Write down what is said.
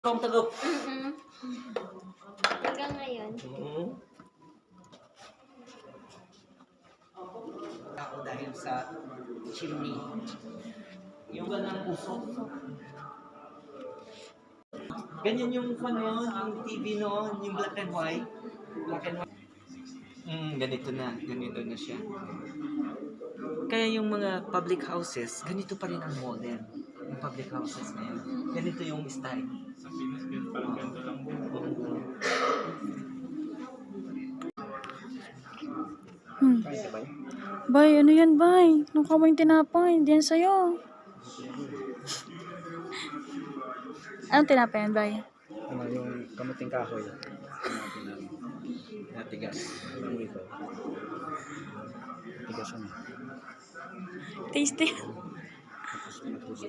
Kung tagap. Hanggang ngayon. Ako dahil sa chimney. Yung ganang usok. Ganyan yung noon, yung TV noon, yung black and white. Black and white. Ganito na siya. Kaya yung mga public houses, ganito pa rin ang modern. Yung public houses na yun. Ganito yung style. Sa Pinas, parang ganito lang po. Bay, ano yan, bay? Nung kamay tinapay, hindi yan sa'yo. Anong tinapay yan, bay? Ano yung kamuting kahoy? Natigas. Ano ito? Natigas ano? Tasty. Tapos